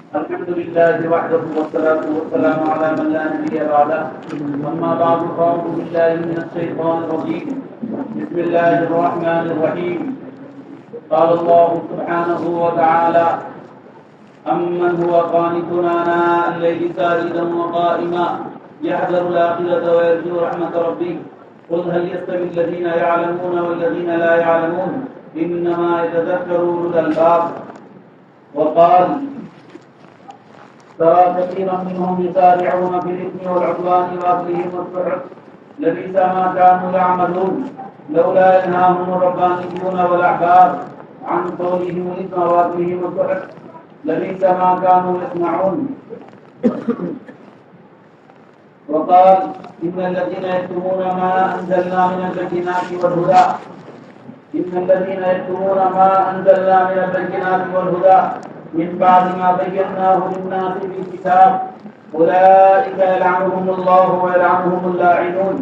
الحمد لله وحده والصلاة والسلام على من لا نبي بعده. أما بعد فأعوذ بالله من الشيطان الرجيم. بسم الله الرحمن الرحيم. قال الله سبحانه وتعالى: أمن هو قانت آناء الليل ساجدا وقائما يحذر الآخرة ويرجو رحمة ربه قل هل يستوي الذين يعلمون والذين لا يعلمون إنما يتذكر أولو الألباب. وقال: ترى كثيرا منهم يسارعون في الإثم والعدوان وأكلهم السحت لبئس ما كانوا يعملون لولا ينهاهم الربانيون والأحبار عن قولهم الإثم وأكلهم السحت لبئس ما كانوا يصنعون. وقال: إن الذين يكتمون ما أنزلنا من البينات والهدى من البينات والهدى من بعد ما بيناه للناس في الكتاب أولئك يلعنهم الله ويلعنهم اللاعنون.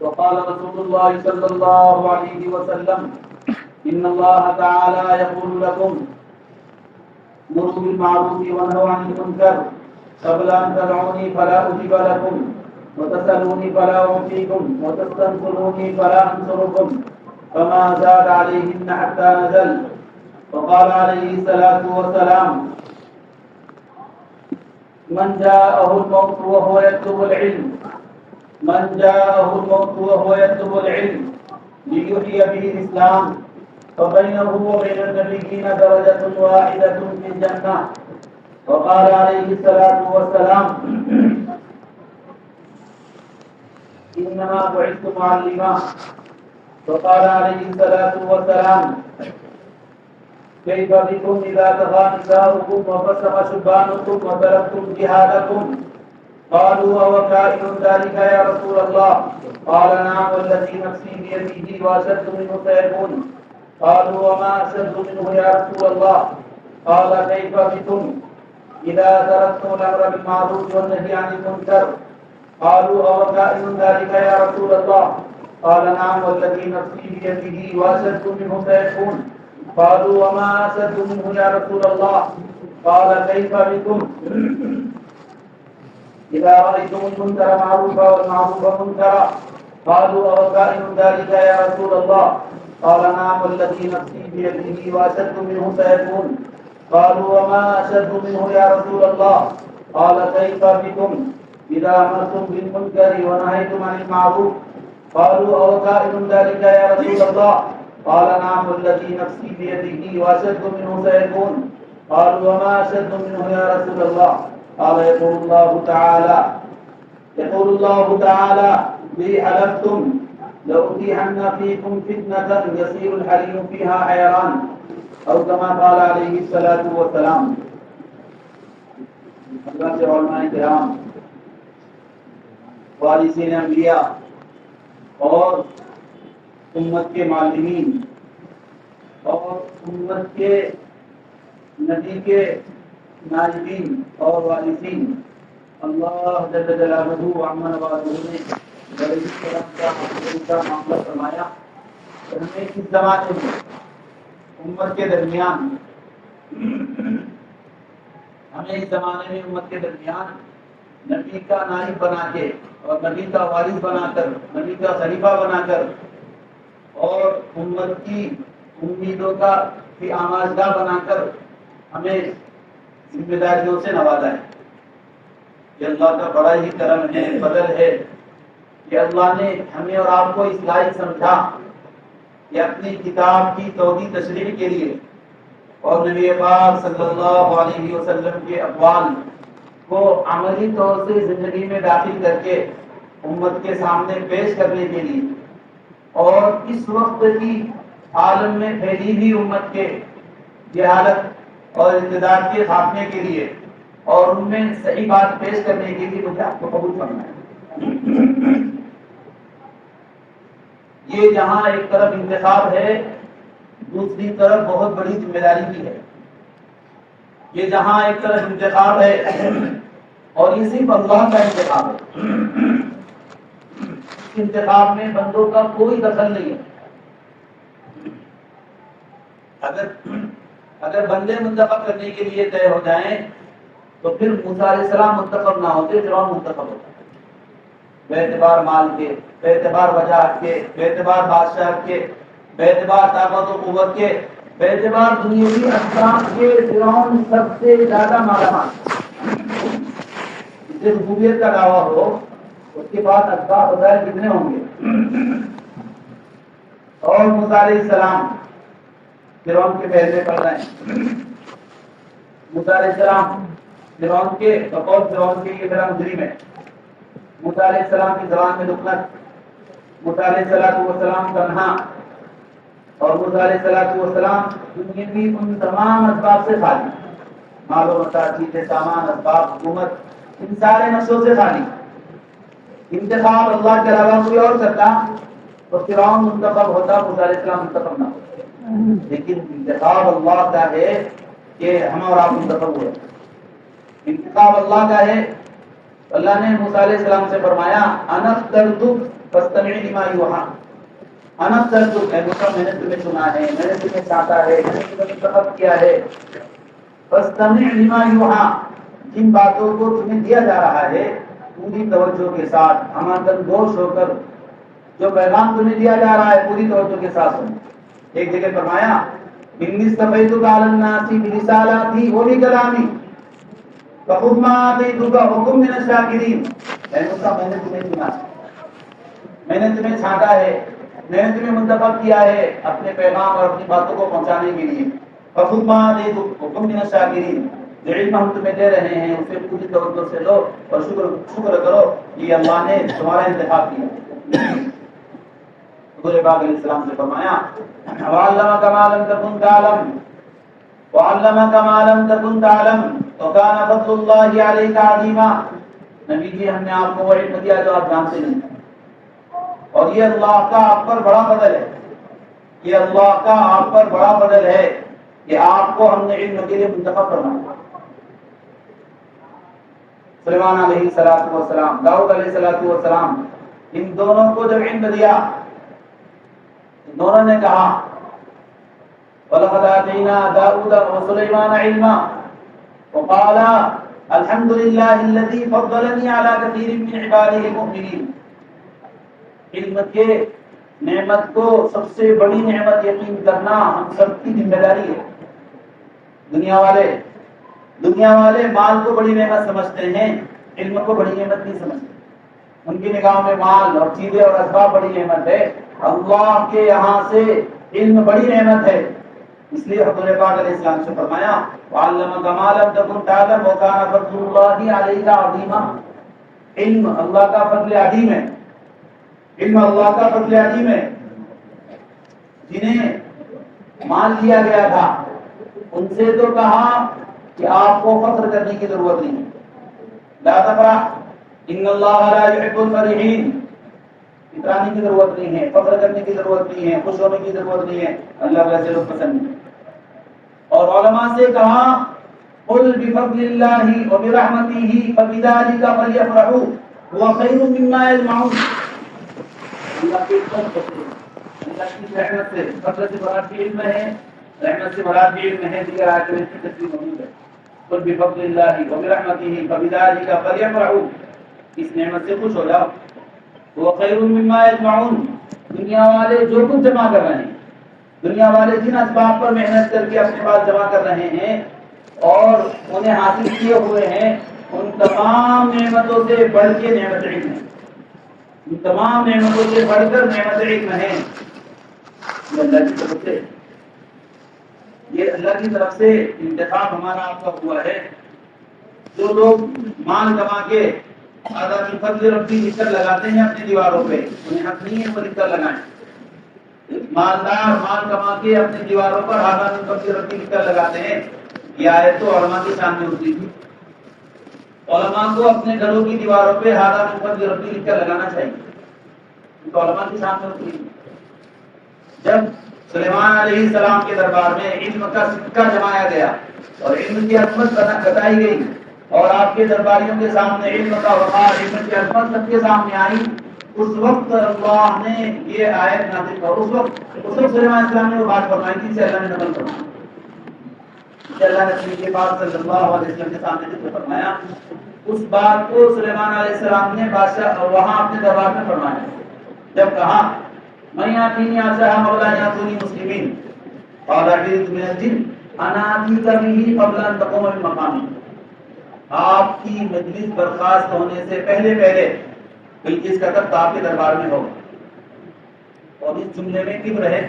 وقال رسول الله صلى الله عليه وسلم: إن الله تعالى يقول لكم مروا بالمعروف وانهوا عن المنكر قبل أن تدعوني فلا أجيب لكم وتسألوني فلا أعطيكم وتستنصروني فلا أنصركم فما زاد عليهن حتى نزل. وقال عليه الصلاة والسلام: من جاءه الموت وهو يطلب العلم ليحيي به الإسلام فبينه وبين النبيين درجة واحدة في الجنة. وقال عليه الصلاة والسلام: إنما بعثت معلما. وقال عليه الصلاة والسلام: كيف بكم إذا تغى نساؤكم وفسق شبانكم وتركتم جهادكم؟ قالوا: وكائن ذلك يا رسول الله؟ قال: نعم والذي نفسي بيده وأشد منه سيكون. قالوا: وما أشد منه يا رسول الله؟ قال: كيف بكم إذا تركتم الأمر بالمعروف والنهي عن المنكر؟ قالوا: وكائن ذلك يا رسول الله؟ قال: نعم والذي نفسي بيده وأشد منه سيكون. قالوا: وما أشد منه يا رسول الله؟ قال: كيف بكم إذا رأيتم المنكر معروفا والمعروف منكرا؟ قالوا: وكائن ذلك يا رسول الله؟ قال: نعم والذي نفسي بيده وأشد منه سيكون. قالوا: وما أشد منه يا رسول الله؟ قال: كيف بكم إذا أمرتم بالمنكر ونهيتم عن المعروف؟ قالوا: وكائن ذلك يا رسول الله؟ قال: نعم والذي نفسي بيده وأشد منه سيكون. قالوا: وما أشد منه يا رسول الله؟ قال: يقول الله تعالى: بي حلفتم لأتيحن فيكم فتنة يصير الحريم فيها حيران، أو كما قال عليه الصلاة والسلام. اللہ سے علماء کرام، وارثین انبیاء اور امت کے معلمین اور امت کے نبی کے نائبین اور وارثین، اللہ جل جلالہ وعظم نوازہ نے بڑے کرم کا معاملہ فرمایا کہ ہمیں اس زمانے میں امت کے درمیان نبی کا نائب بنا کے اور نبی کا وارث بنا کر، نبی کا خلیفہ بنا کر اور امت کی امیدوں کا بھی آماجگاہ بنا کر ہمیں ذمہ داریوں سے نوازا ہے. یہ اللہ کا بڑا ہی کرم ہے، فضل ہے کہ اللہ نے ہمیں اور آپ کو اس لائق سمجھا کہ اپنی کتاب کی توحید تشریح کے لیے اور نبی پاک صلی اللہ علیہ وسلم کے اقوال کو عملی طور سے زندگی میں داخل کر کے امت کے سامنے پیش کرنے کے لیے اور اس وقت کی عالم میں پھیلی ہوئی امت کے جہالت اور ارتداد کے خاتمے کے لیے اور ان میں صحیح بات پیش کرنے کے لیے مجھے آپ کو قبول کرنا ہے. یہ جہاں ایک طرف انتخاب ہے، دوسری طرف بہت بڑی ذمہ داری بھی ہے. یہ جہاں ایک طرف انتخاب ہے اور یہ صرف اللہ کا انتخاب ہے، اس انتخاب میں بندوں کا کوئی دخل نہیں ہے. اگر اگر بندے منتخب کرنے کے لیے طے ہو جائیں تو پھر موسیٰ علیہ السلام منتخب نہ ہوتے، فرعون منتخب ہوتا، بے اعتبار مال کے، بے اعتبار وجاہت کے، بے اعتبار بادشاہ کے، بے اعتبار طاقت و قوت کے، بے اعتبار دنیاوی اسباب کے فرعون سب سے زیادہ مالا مال۔ جسے ربوبیت کا دعویٰ ہو اس کے بعد اسباب وسائل کتنے ہوں گے؟ اور موسیٰ علیہ السلام فرعون کے پہلے پڑ رہے ہیں۔ موسیٰ علیہ السلام فرعون کے بقول فرعون کے یہ میرا مجرم ہے۔ موسیٰ علیہ السلام کی زبان میں لکنت، موسیٰ علیہ السلام تنہا، اور موسیٰ علیہ السلام دنیاوی ان تمام اسباب سے خالی، مال و متاع، چیزیں، سامان، اسباب، حکومت، ان سارے نقشوں سے خالی۔ انتخاب اللہ کے علاوہ کوئی اور کرتا تو فرعون منتخب ہوتا، موسیٰ علیہ السلام منتخب نہ ہوتا، لیکن انتخاب اللہ کا ہے کہ ہم اور آپ منتخب ہوئے۔ انتخاب اللہ کا ہے، اللہ نے موسیٰ علیہ السلام سے فرمایا انا اخترتک فاستمع لما یوحی، انا اخترتک، اے موسیٰ میں نے تمہیں چنا ہے، میں نے تمہیں چاہتا ہے، میں نے تمہیں منتخب کیا ہے، فاستمع لما یوحی، جن باتوں کو تمہیں دیا جا رہا ہے پوری توجہ کے ساتھ، ہمدن گوش ہو کر جو پیغام تمہیں دیا جا رہا ہے پوری توجہ کے ساتھ سنو۔ ایک جگہ فرمایا انی اصطفیتک علی الناس برسالاتی و بکلامی فخذ ما آتیتک وکن من الشاکرین، اے موسیٰ میں نے تمہیں چنا، میں نے تمہیں چھانٹا ہے، میں نے تمہیں منتخب کیا ہے اپنے پیغام اور اپنی باتوں کو پہنچانے کے لیے، فخذ ما آتیتک وکن من الشاکرین، جو علم ہم تمہیں دے رہے ہیں اسے پوری توجہ سے لو اور شکر کرو، یہ اللہ نے تمہارا انتخاب کیا۔ حضور پاک علیہ السلام سے فرمایا وعلمک ما لم تکن تعلم وعلمک ما لم تکن تعلم وکان فضل اللہ علیک عظیما، نبی جی ہم نے آپ کو وہ علم دیا جو آپ جانتے نہیں، اور یہ اللہ کا آپ پر بڑا فضل ہے، یہ اللہ کا آپ پر بڑا فضل ہے کہ آپ کو ہم نے علم کے لیے منتخب فرمایا۔ سلیمان علیہ السلام، داؤد علیہ السلام، ان دونوں کو جب علم دیا دونوں نے کہا وَلَقَدْ آتَيْنَا دَاوُودَ وَسُلَيْمَانَ عِلْمًا وَقَالَ الْحَمْدُ لِلَّهِ الَّذِي فَضَّلَنِي عَلَى كَثِيرٍ مِّنْ عِبَادِهِ الْمُؤْمِنِينَ۔ علم کے نعمت کو سب سے بڑی نعمت یقین کرنا ہم سب کی ذمہ داری ہے۔ دنیا والے مال کو بڑی نعمت سمجھتے ہیں، علم کو بڑی نعمت نہیں سمجھتے، ان کی نگاہوں میں مال اور چیزیں اور اسباب بڑی نعمت ہے، اللہ کے یہاں سے علم بڑی نعمت ہے۔ اس لیے حضور پاک علیہ السلام سے فرمایا وَعَلَّمَكَ مَا لَمْ تَكُنْ تَعْلَمْ وَكَانَ فَضْلُ اللَّهِ عَلَيْكَ عَظِيمًا۔ علم اللہ کا فضل عظیم ہے، علم اللہ کا فضل عظیم ہے۔ جنہیں مال دیا گیا تھا ان سے تو کہا کہ آپ کو فخر کرنے کی ضرورت نہیں ہے، لا تفرح ان اللہ لا يحب الفرحین، اترانے کی ضرورت نہیں ہے، فخر کرنے کی ضرورت نہیں ہے، خوش ہونے کی ضرورت نہیں ہے، اللہ ویسے لوگ پسند نہیں۔ اور علماء سے کہا قل بفضل اللہ وبرحمتہ فبذلک فلیفرحوا هو خیر مما یجمعون، اللہ کی رحمت سے، فضل سے بڑا علم ہے، رحمت سے بڑا علم ہے، دیگر آیات میں اس کی تفصیل موجود ہے۔ قل بفضل اللہ وبرحمتہ فبذلک فلیفرحوا، اس نعمت سے خوش ہو جاؤ، وہ خیر مما یجمعون، دنیا والے جو کچھ جمع کر رہے ہیں، دنیا والے جن اسباب پر محنت کر کے اپنے پاس جمع کر رہے ہیں اور انہیں حاصل کیے ہوئے ہیں، ان تمام نعمتوں سے بڑھ کے نعمت علم ہے، ان تمام نعمتوں سے بڑھ کر نعمت علم ہے۔ یہ اللہ کی طرف سے، یہ اللہ کی طرف سے انتخاب ہمارا آپ کا ہوا ہے۔ جو لوگ مال کما کے آدھا من فضل ربی لکھ کر لگاتے ہیں اپنی دیواروں پہ، انہیں حق نہیں ہے وہ لکھ کر لگائیں۔ مالدار مال کما کے اپنی دیواروں پر آدھا من فضل ربی لکھ کر لگاتے ہیں، یہ آیت تو علماء کے سامنے ہوتی تھی۔ علماء کو اپنے گھروں کی دیواروں پہ آدھا من فضل ربی لکھ کر لگانا چاہیے، تو علماء کے سامنے ہوتی تھی۔ جب سلیمان علیہ السلام کے دربار میں علم کا سکہ جمایا گیا اور علم کی عظمت بتائی گئی اور آپ کے درباریوں کے سامنے علم کا وقار، علم کی عظمت سب کے سامنے آئی، اس وقت اللہ نے یہ آیت نازل کی، اور اس وقت سلیمان علیہ السلام نے وہ بات فرمائی تھی جسے اللہ نے نقل فرمائی۔ اللہ نے نبی کے پاک صلی اللہ علیہ وسلم کے سامنے ذکر فرمایا، اس بات کو سلیمان علیہ السلام نے بادشاہ وہاں اپنے دربار میں فرمایا، جب کہا میں یاتینی عصا مولا یاتونی مسلمین قال عفریت من الجن انا آتیک به قبل ان تقوم من مقامک، آپ کی مجلس برخاست ہونے سے پہلے بلکہ کا تخت آپ کے دربار میں ہوگا۔ اور اس جملے میں کبر ہے،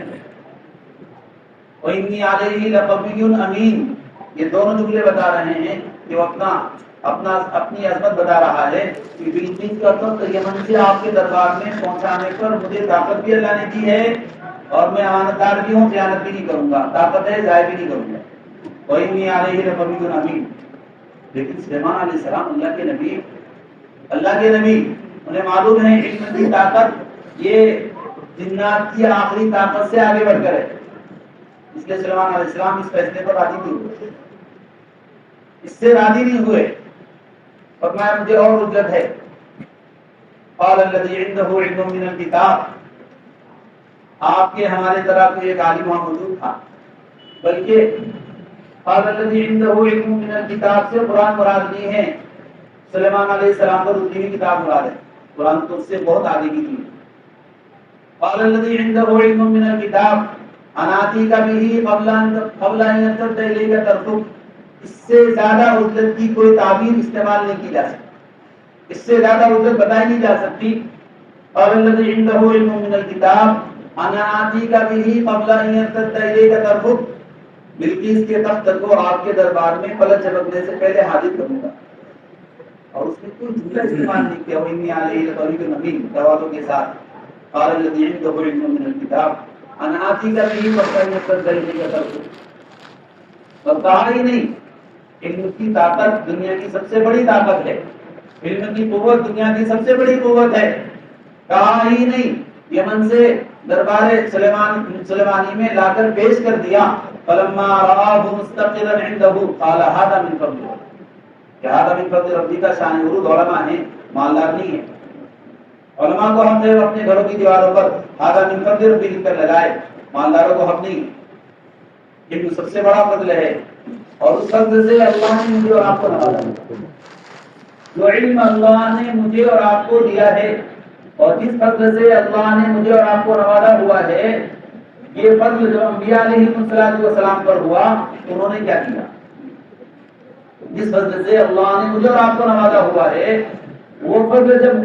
وَإِنِّي عَلَيْهِ لَقَوِيٌّ أَمِينٌ، یہ دونوں جملے بتا رہے ہیں کہ وہ اپنی عظمت بتا رہا ہے کہ بلقیس کا تخت یمن سے آپ کے دربار میں پہنچانے پر مجھے طاقت بھی اللہ نے دی ہے اور میں امانتدار بھی ہوں، خیانت بھی نہیں کروں گا، طاقت ہے ضائع بھی نہیں کروں گا۔ وَإِنِّي عَلَيْهِ لَقَوِيٌّ أَمِينٌ۔ لیکن سلیمان علیہ السلام اللہ کے نبی انہیں معلوم ہے علم کی طاقت یہ جنات کی آخری طاقت سے آگے بڑھ کر ہے، اس لیے سلیمان علیہ السلام اس فیصلے پر راضی نہیں ہوئے، اس سے راضی نہیں ہوئے، فرمایا مجھے اور اجرت ہے۔ قال الذي عنده علم من الكتاب، آپ کے ہمارے طرح کوئی ایک عالم وہاں موجود تھا، بلکہ قال الذي عنده علم من الكتاب سے قرآن مراد نہیں ہے، سلیمان علیہ السلام پر اتری ہوئی کتاب مراد ہے، قرآن تو اس سے بہت آگے کی چیز۔ قال الذي عنده علم من الكتاب انا آتیک به قبل ان يرتد الیک طرفک، اس سے زیادہ عزت کی کوئی تعبیر استعمال نہیں کی جا سکتی، اس سے زیادہ عزت بتائی نہیں جا سکتی۔ قال الذي عنده علم من الكتاب انا آتیک به قبل ان يرتد الیک طرفک، بلقیس کے تخت کو آپ کے دربار میں پلٹ جھپکنے سے پہلے حاضر کروں گا، اور اس نے کوئی جملہ استعمال نہیں کیا، وَإِنِّي عَلَيْهِ لَقَوِيٌّ أَمِينٌ توازن کے ساتھ۔ قال الذي عنده علم من الكتاب انا آتیک به قبل ان يرتد الیک طرفک، اور کہا ہی نہیں علم کی طاقت دنیا کی سب سے بڑی طاقت ہے، علم کی قوت دنیا کی سب سے بڑی قوت ہے، کہا ہی نہیں یمن سے دربار سلیمانی میں لا کر پیش کر دیا، فلما رآه مستقرا عنده قال هذا من فضل ربی، کہ هذا من فضل ربی کا شان ورود علماء ہیں، مالدار نہیں ہے، علماء کو ہم نے اپنے گھروں کی دیواروں پر هذا من فضل ربی لکھ کر لگائے، مالداروں کو ہم نہیں، یہ سب سے بڑا فضل ہے، اور اس فضل سے اللہ نے مجھے اور آپ کو نوازا، جو علم اللہ نے مجھے اور آپ کو دیا ہے اور جس فضل سے اللہ نے مجھے اور آپ کو نوازا ہوا ہے، یہ فضل جو انبیاء علیہ السلام پر ہوا، انہوں نے کیا کیا؟ جس فضل سے اللہ نے مجھے اور آپ کو نوازا ہوا ہے، وہ فضل جب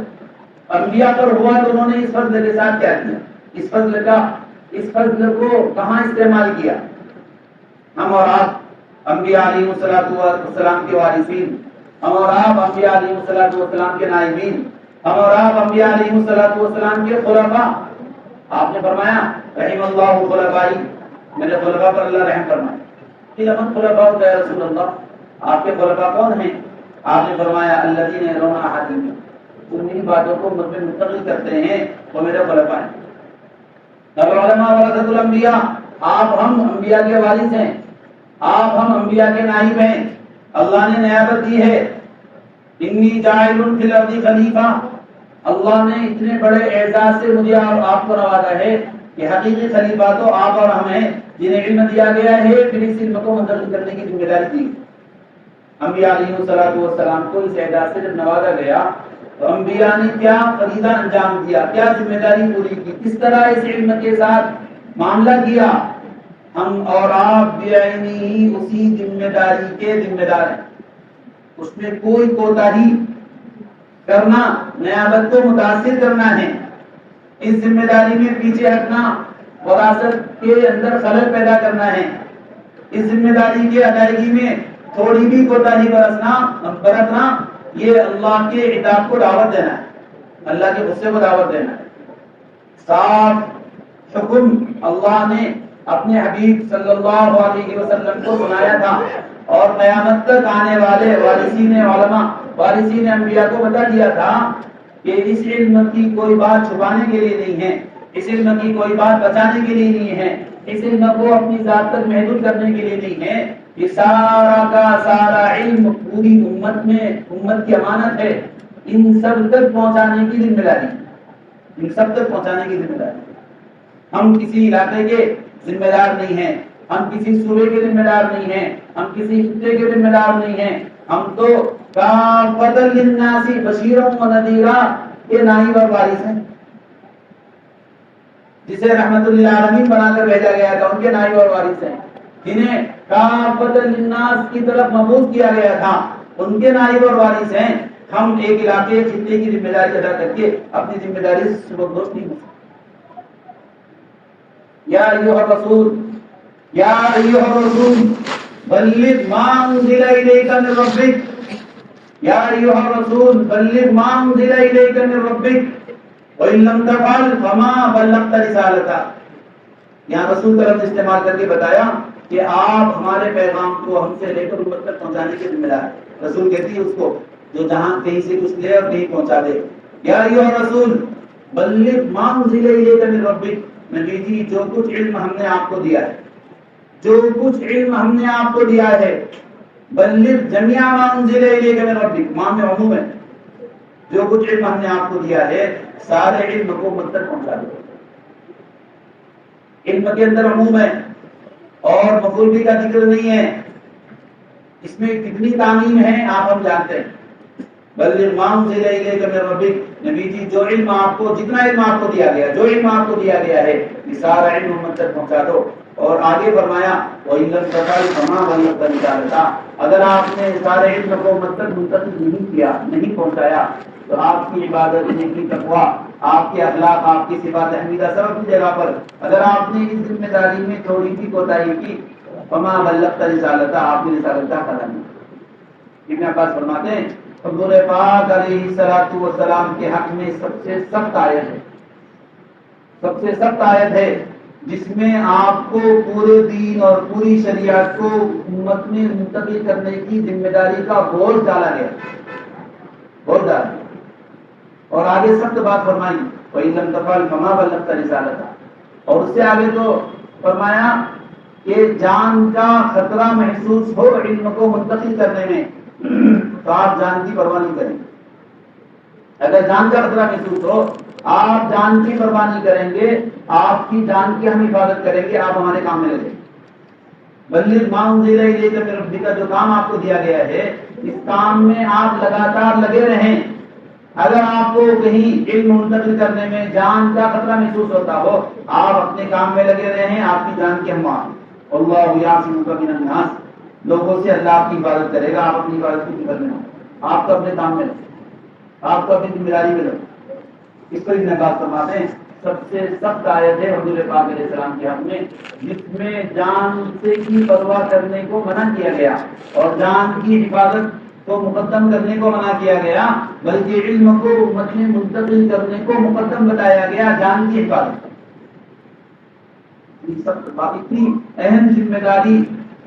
انبیاء پر ہوا تو انہوں نے اس فضل کے ساتھ کیا کیا؟ اس فضل کو کہاں استعمال کیا؟ ہم اور آپ انبیاء علیہ السلام کے وارثین، ہم اور آپ انبیاء علیہ السلام کے نائبین، ہم اور آپ انبیاء علیہ السلام کے خلفاء۔ آپ نے فرمایا رحم اللہ خلفائی، میرے خلفاء پر اللہ رحم فرمائے۔ کہ من خلفاء یا رسول اللہ، آپ کے خلفاء کون ہیں؟ آپ نے فرمایا الذین یرون احادیث، انہی باتوں کو مجھ میں منتقل کرتے ہیں، وہ میرے خلفاء ہیں۔ العلماء ورثۃ الانبیاء، آپ ہم انبیاء کے وارث ہیں، آپ ہم انبیاء کے نائب ہیں، اللہ نے نیابت دی ہے۔ انی جاعل فی الارض خلیفہ، اللہ نے اتنے بڑے اعزاز سے مجھے اور آپ کو نوازا ہے کہ حقیقی خلیفہ تو آپ اور ہم ہیں، جنہیں علم دیا گیا ہے، پھر اس علم کو منتقل کرنے کی ذمہ داری دی۔ انبیاء علیہ السلام کو اس اعزاز سے جب نوازا گیا تو انبیاء نے کیا فریضہ انجام دیا، کیا ذمہ داری پوری کی، کس طرح اس علم کے ساتھ معاملہ کیا۔ ہم اور آپ بعینی ہی اسی ذمہ داری کے ذمہ دار ہیں، اس میں کوئی کوتاہی کرنا نیابت کو متاثر کرنا ہے، اس ذمہ داری میں پیچھے ہٹنا وراثت کے اندر خلل پیدا کرنا ہے، اس ذمہ داری کی ادائیگی میں تھوڑی بھی کوتاہی برتنا یہ اللہ کے عتاب کو دعوت دینا ہے، اللہ کے غصے کو دعوت دینا ہے۔ صاف حکم اللہ نے اپنے حبیب صلی اللہ علیہ وسلم کو سنایا تھا، اور قیامت تک آنے والے وارثین علماء، وارثین انبیاء کو بتا دیا تھا کہ اس علم کی کوئی بات چھپانے کے لیے نہیں ہے، اس علم کی کوئی بات بچانے کے لیے نہیں ہے، اس علم کو اپنی ذات تک محدود کرنے کے لیے نہیں ہے، یہ سارا کا سارا علم پوری امت میں امت کی امانت ہے، ان سب تک پہنچانے کی ذمہ داری، ان سب تک پہنچانے کی ذمہ داری۔ ہم کسی علاقے کے ذمہ دار نہیں ہیں، ہم کسی صوبے کے ذمہ دار نہیں ہیں، ہم کسی خطے کے ذمہ دار نہیں ہیں، ہم تو کافۃ للناس بشیرا و نذیرا کے نائب اور وارث ہیں، جسے رحمت للعالمین بنا کر بھیجا گیا تھا ان کے نائب اور وارث ہیں، جنہیں کافۃ للناس کی طرف مبعوث کیا گیا تھا ان کے نائب اور وارث ہیں۔ ہم ایک علاقے خطے کی ذمہ داری ادا کر کے اپنی ذمہ داری سے سبکدوش نہیں ہو سکتے۔ یا ایھا الرسول یا ایھا الرسول بلغ ما انزل الیک من ربک یا ایھا الرسول بلغ ما انزل الیک من ربک وَإِن لَّمْ تَفْعَلْ فَمَا بَلَّغْتَ رِسَالَتَهُ۔ یہاں رسول کا لفظ استعمال کر کے بتایا کہ آپ ہمارے پیغام کو ہم سے لے کر امت تک پہنچانے کے ذمہ دار ہیں۔ رسول کہتی ہے اس کو جو جہاں کہیں سے کچھ لے اور کہیں پہنچا دے۔ یا ایھا الرسول بلغ ما انزل الیک من ربک، نبی جی جو کچھ علم ہم نے آپ کو دیا ہے، جو کچھ علم ہم نے آپ کو دیا ہے، بلغ جمیع ما انزل الیک من ربک، ما میں عموم ہے، جو کچھ علم ہم نے آپ کو دیا ہے سارے علم کو مت تک پہنچا دو۔ علم کے اندر عموم ہے اور مفعول کا ذکر نہیں ہے، اس میں کتنی تعمیم ہے آپ ہم جانتے ہیں۔ بلغ ما انزل الیک من ربک، نبی جی جو علم آپ کو، جتنا علم آپ کو دیا گیا، جو علم آپ کو دیا گیا ہے یہ سارا علم امت تک پہنچا دو۔ اور آگے فرمایا وَإِن لَّمْ تَفْعَلْ فَمَا بَلَّغْتَ رِسَالَتَهُ، اگر آپ نے سارے علم کو امت تک منتقل نہیں کیا، نہیں پہنچایا تو آپ کی عبادت، نیکی، تقویٰ، آپ کے اخلاق، آپ کی صفات حمیدہ سب اپنی جگہ پر، اگر آپ نے اس ذمہ داری میں تھوڑی سی کوتاہی کی فما بلغت رسالتہ، آپ کی رسالت کا ادا نہیں۔ ابن عباس فرماتے ہیں حضور پاک علیہ الصلوۃ والسلام کے حق میں سب سے سخت آیت ہے، سب سے سخت آیت ہے جس میں آپ کو پورے دین اور پوری شریعت کو امت میں منتقل کرنے کی ذمہ داری کا بوجھ ڈالا گیا، بوجھ ڈالا گیا۔ اور آگے سخت بات فرمائی وَإِن لَّمْ تَفْعَلْ فَمَا بَلَّغْتَ رِسَالَتَهُ، اور اس سے آگے تو فرمایا کہ جان کا خطرہ محسوس ہو علم کو منتقل کرنے میں تو آپ جان کی پرواہ نہیں کریں گے۔ اگر جان کا خطرہ محسوس ہو آپ جان کی پرواہ نہیں کریں گے، آپ کی جان کی ہم حفاظت کریں گے، آپ ہمارے کام میں لگیں گے۔ بلغ ما انزل الیک من ربک، جو کام آپ کو دیا گیا ہے اس کام میں آپ لگاتار لگے رہیں۔ اگر آپ کو کہیں علم منتقل کرنے میں جان کا خطرہ محسوس ہوتا ہو آپ اپنے کام میں لگے رہے ہیں، آپ کی جان کی ہم اللہ یعصمک من الناس، لوگوں سے اللہ آپ کی حفاظت کرے گا، آپ اپنی حفاظت کی فکر میں ہوں، آپ تو اپنے کام میں لگے، آپ تو اپنی ذمہ داری میں لگے۔ اس پر ابن عباس فرماتے ہیں سب سے سخت آیت ہے حضور پاک علیہ السلام کے حق میں جس میں جان سے کی پرواہ کرنے کو منع کیا گیا اور جان کی حفاظت کو مقدم کرنے کو منع کیا گیا، بلکہ علم کو امت میں منتقل کرنے کو مقدم بتایا گیا، جان کی حفاظت۔ اتنی اہم ذمہ داری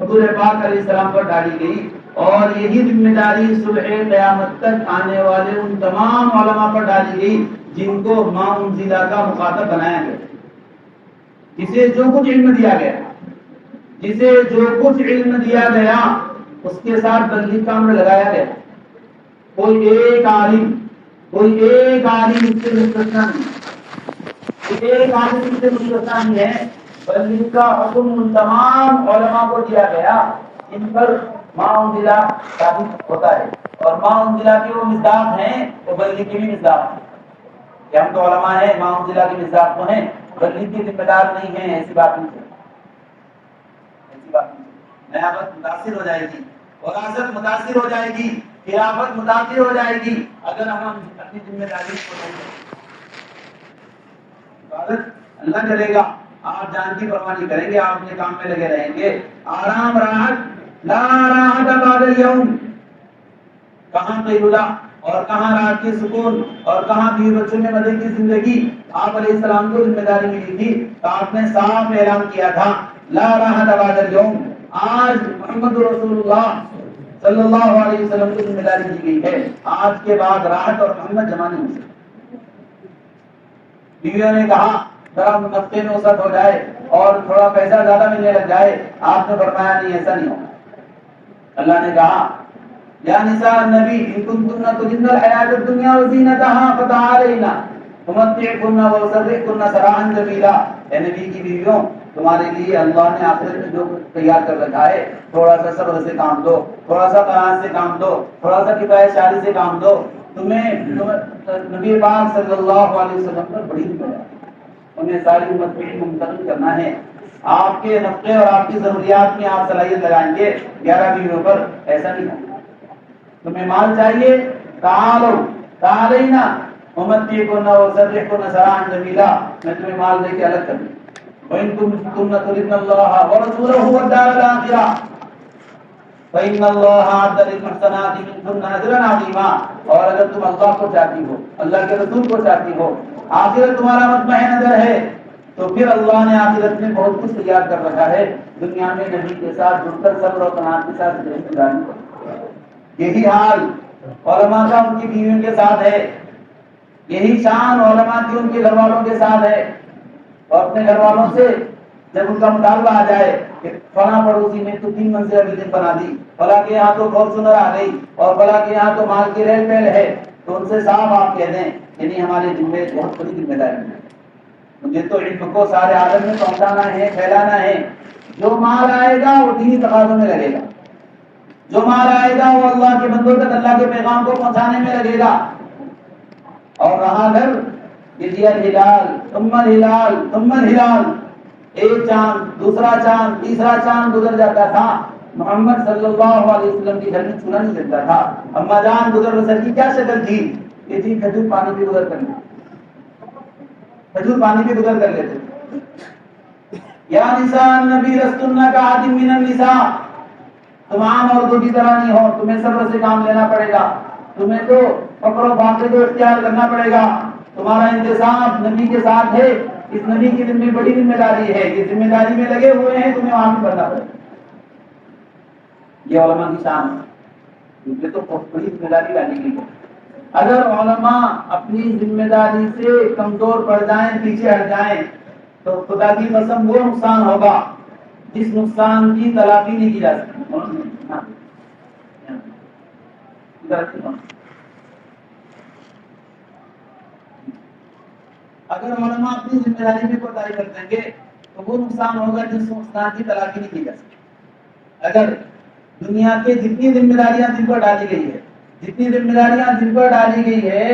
حضور پاک علیہ السلام پر ڈالی گئی اور یہی ذمہ داری صبح قیامت تک آنے والے ان تمام علماء پر ڈالی گئی جن کو ما انزلہ کا مخاطب بنایا گیا، جسے جو کچھ علم دیا گیا، جسے جو کچھ علم دیا گیا اس کے ساتھ بندی کام میں لگایا گیا۔ کوئی ایک عالم اس سے مستثنی نہیں، ایک عالم اس سے مستثنی نہیں ہے، بلکہ کا حکم ان تمام علماء کو دیا گیا ان پر ما انزلہ ثابت ہوتا ہے، اور ما انزلہ کے وہ مصداق ہیں وہ بلغ کے بھی مصداق ہیں کہ ہم تو علماء ہیں، ما انزلہ کے مصداق تو ہیں، بلغ کے ذمہ دار نہیں ہیں، ایسی بات نہیں ہے، ایسی بات نہیں ہے۔ نیابت متاثر ہو جائے گی، وراثت متاثر ہو جائے گی، خلافت متاثر ہو جائے گی اگر ہم اپنی ذمہ داری کو نہیں کریں۔ عبادت اللہ کرے گا، آپ جان کی پرواہ نہیں کریں گے، آپ اپنے کام میں لگے رہیں گے۔ آرام راحت، لا راحت بعد اليوم، کہاں قیلولہ اور کہاں رات کے سکون اور کہاں بیوی بچوں میں مزے کی زندگی۔ آپ علیہ السلام کو ذمہ داری ملی تھی تو آپ نے صاف اعلان کیا تھا لا راحت بعد اليوم، آج محمد رسول اللہ صلی اللہ علیہ وسلم کو ذمہ داری دی گئی ہے، آج کے بعد راحت اور محمد جمع نہیں ہو سکتی۔ بیویوں نے کہا ذرا نفتے میں وسعت ہو جائے اور تھوڑا پیسہ زیادہ ملنے لگ جائے، آپ نے فرمایا نہیں، ایسا نہیں ہوگا۔ اللہ نے کہا یا نساء النبی ان کنتن تردن الحیاۃ الدنیا وزینتها فتعالین امتعکن واسرحکن سراحا جمیلا، اے نبی کی بیویوں تمہارے لیے اللہ نے آخرت میں جو تیار کر رکھا ہے، تھوڑا سا صبر سے کام دو، تھوڑا سا قناعت سے کام دو، تھوڑا سا کفایت شاری سے کام دو۔ نبی پاک صلی اللہ علیہ وسلم پر بڑی ذمہ داری، انہیں ساری امت میں منتقل کرنا ہے۔ آپ کے نفقے اور آپ کی ضروریات میں آپ صلاحیت لگائیں گے 11 بیویوں پر، ایسا نہیں ہوگا۔ تمہیں مال چاہیے، تعالو تعالینا امتیکن وسرحکن سراحا جمیلا، میں تمہیں مال دے کے الگ کر دوں۔ وَإِن كُنتُنَّ تُرِدْنَ اللَّهَ وَرَسُولَهُ وَالدَّارَ الْآخِرَةَ فَإِنَّ اللَّهَ أَعَدَّ لِلْمُحْسَنَاتِ مِنكُنَّ أَجْرًا عَظِيمًا، اور اگر تم اللہ کو چاہتی ہو، اللہ کے رسول کو چاہتی ہو، آخرت تمہارا مطمع نظر ہے، تو پھر اللہ نے آخرت میں بہت کچھ تیار کر رکھا ہے۔ دنیا میں نبی کے ساتھ جڑ کر صبر اور قناعت کے ساتھ رہنے والے، یہی حال علماء کا ان کی بیویوں کے ساتھ ہے، یہی شان علماء کی ان کے گھر والوں کے ساتھ ہے۔ اور اپنے گھر والوں سے جب ان کا مطالبہ آ جائے کہ فلاں پڑوسی نے تو 3 منزلہ بلڈنگ بنا دی، فلاں کے یہاں تو فارچونر آ گئی، اور فلاں کے یہاں تو مال کی ریل پیل ہے، تو ان سے صاف آپ کہہ دیں کہ نہیں، ہمارے ذمہ بہت بڑی ذمہ داری ہے، مجھے تو علم کو سارے عالم میں پہنچانا ہے، پھیلانا ہے۔ جو مال آئے گا وہ دینی تقاضوں میں لگے گا، جو مال آئے گا وہ اللہ کے بندوں تک اللہ کے پیغام کو پہنچانے میں لگے گا۔ اور رہا گھر، یہ الہلال ثم الہلال ثم الہلال، ایک چاند دوسرا چاند تیسرا چاند گزر جاتا تھا، محمد صلی اللہ علیہ وسلم کے گھر میں چولہا نہیں جلتا تھا۔ اما جان گزر بسر کی کیا شکل تھی؟ یہ تھی کھجور پانی پہ گزر کرنا، کھجور پانی پہ گزر کر لیتے تھے۔ یا نساء النبی لستن کاحد من النساء، تم عام عورتوں کی طرح نہیں ہو، تمہیں صبر سے کام لینا پڑے گا، تمہیں تو فقر و فاقے کو اختیار کرنا پڑے گا، تمہارا انتساب نبی کے ساتھ ہے، اس نبی کی ذمہ بڑی ذمہ داری ہے، یہ ذمہ داری میں لگے ہوئے ہیں، تمہیں وہاں بھی کرنا پڑے گا۔ یہ علماء کی شان ہے، یہ تو بہت بڑی ذمہ داری ڈالی گئی ہے۔ اگر علماء اپنی ذمہ داری سے کمزور پڑ جائیں، پیچھے ہٹ جائیں، تو خدا کی قسم وہ نقصان ہوگا جس نقصان کی تلافی نہیں کی جا سکتی۔ اگر علماء اپنی ذمہ داری میں کوتاہی کر دیں گے تو وہ نقصان ہوگا جس نقصان کی تلافی نہیں کی جا سکتی۔ اگر دنیا کے جتنی ذمہ داریاں جن پر ڈالی گئی ہے، جتنی ذمہ داریاں جن پر ڈالی گئی ہے،